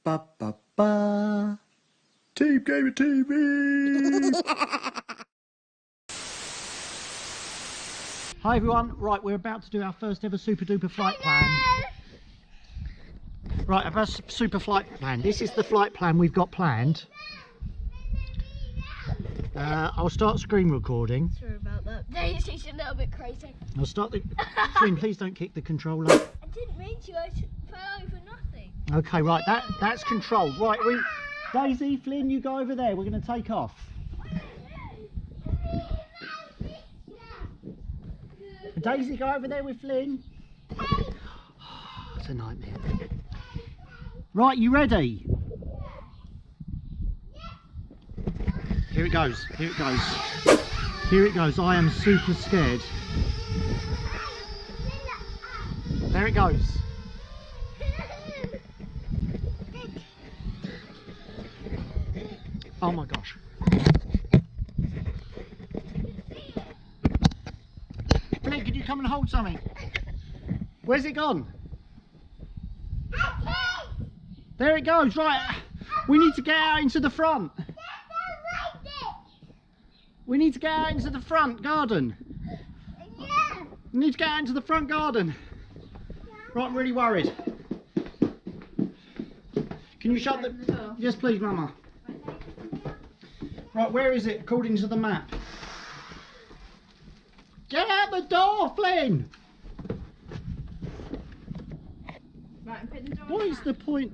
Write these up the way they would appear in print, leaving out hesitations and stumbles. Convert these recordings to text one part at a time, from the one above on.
Ba ba ba. Team Gamer TV. Hi everyone, right, we're about to do our first ever super duper flight plan. Right, our first super flight plan. This is the flight plan we've got planned. I'll start screen recording. Sorry about that. Daisy's a little bit crazy. I'll start the... Flynn, please don't kick the controller. I didn't mean to, I fell over nothing. Okay, right, that's controlled. Right, Daisy, Flynn, you go over there. We're going to take off. Daisy, go over there with Flynn. It's a nightmare. Right, you ready? Here it goes, here it goes. Here it goes, I am super scared. There it goes. Oh my gosh. Flynn, can you come and hold something? Where's it gone? There it goes, right. We need to get out into the front. We need to get out into the front garden. We need to get out into the front garden. Right, I'm really worried. Can you shut the... Yes, please, Mama. Right, where is it according to the map? Get out the door, Flynn! Right, I'm putting the door What is the point?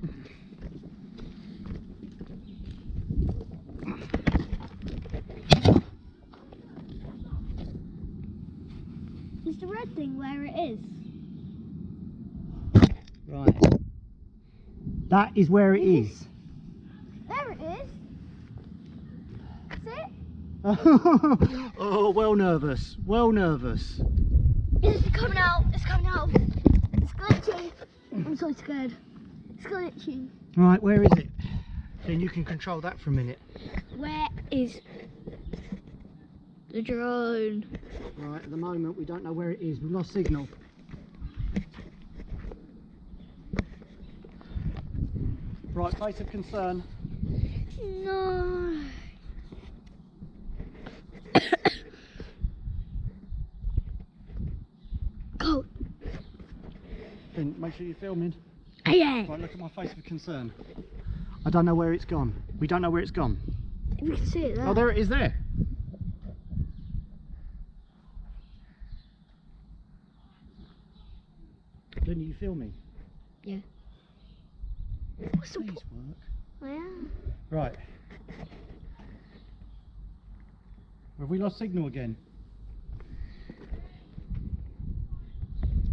Is the red thing where it is? Right. That is where it is. There it is. That's it. Oh, well nervous. Well nervous. It's coming out. It's coming out. It's glitching. I'm so scared. It's glitching. Right, where is it? Then you can control that for a minute. Where is the drone? Right, at the moment we don't know where it is. We've lost signal. Right, place of concern. No. Go. Then make sure you're filming. Yeah. Right, look at my face of concern. I don't know where it's gone. We don't know where it's gone. We can see it there. Oh, there it is there. Then you filming? Yeah. What's the Please work. Oh, yeah. Right. Have we lost signal again?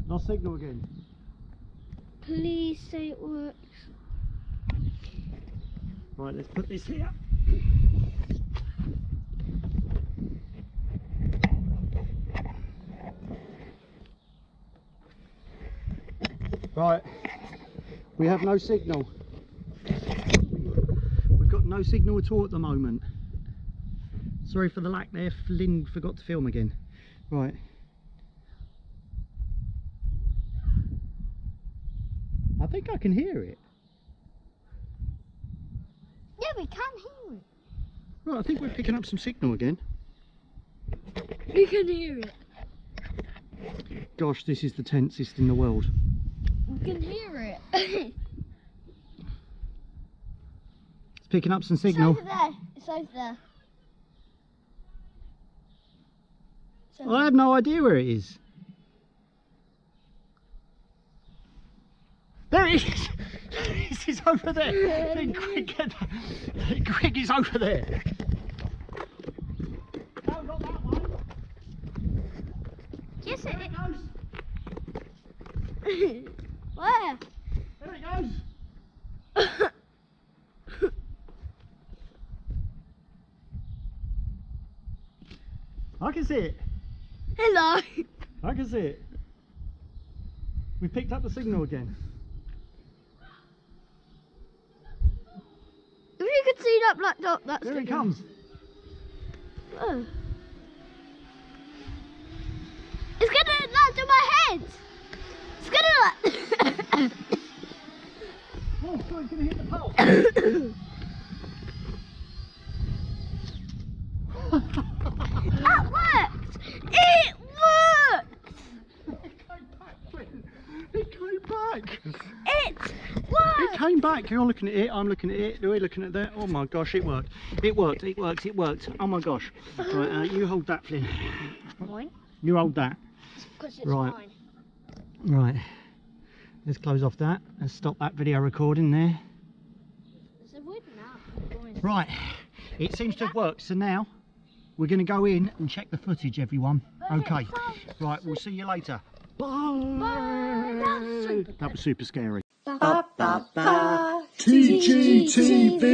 Lost signal again. Please say it works. Right, let's put this here. Right, we have no signal. We've got no signal at all at the moment. Sorry for the lack there, Flynn forgot to film again. Right. I think I can hear it. Yeah, we can hear it. Right, I think we're picking up some signal again. We can hear it. Gosh, this is the tensest in the world. We can hear it. It's picking up some signal. It's over there. It's over there. It's over I have no idea where it is. There it is! This is over there! Quick, get that. Quick, it's over there! No, not that one! Yes, There it goes! Where? There it goes! I can see it! Hello. I can see it! We picked up the signal again. If you could see that black dot, that's There it good. comes! Oh. It's gonna land on my head. It's gonna land. Oh, sorry, he's going to hit the pole. That worked! It worked! It came back. It worked! It came back. You're looking at it, I'm looking at it, we're looking at that. Oh my gosh, it worked. It worked, it worked, it worked. Oh my gosh. Right, you hold that, Flynn. Mine? You hold that. Because it's Right. mine. Right. Let's close off that and stop that video recording there. It's a wood now. Right. It seems to have worked. So now we're going to go in and check the footage, everyone. Okay. Right, we'll see you later. Bye. That was super scary. TGTV.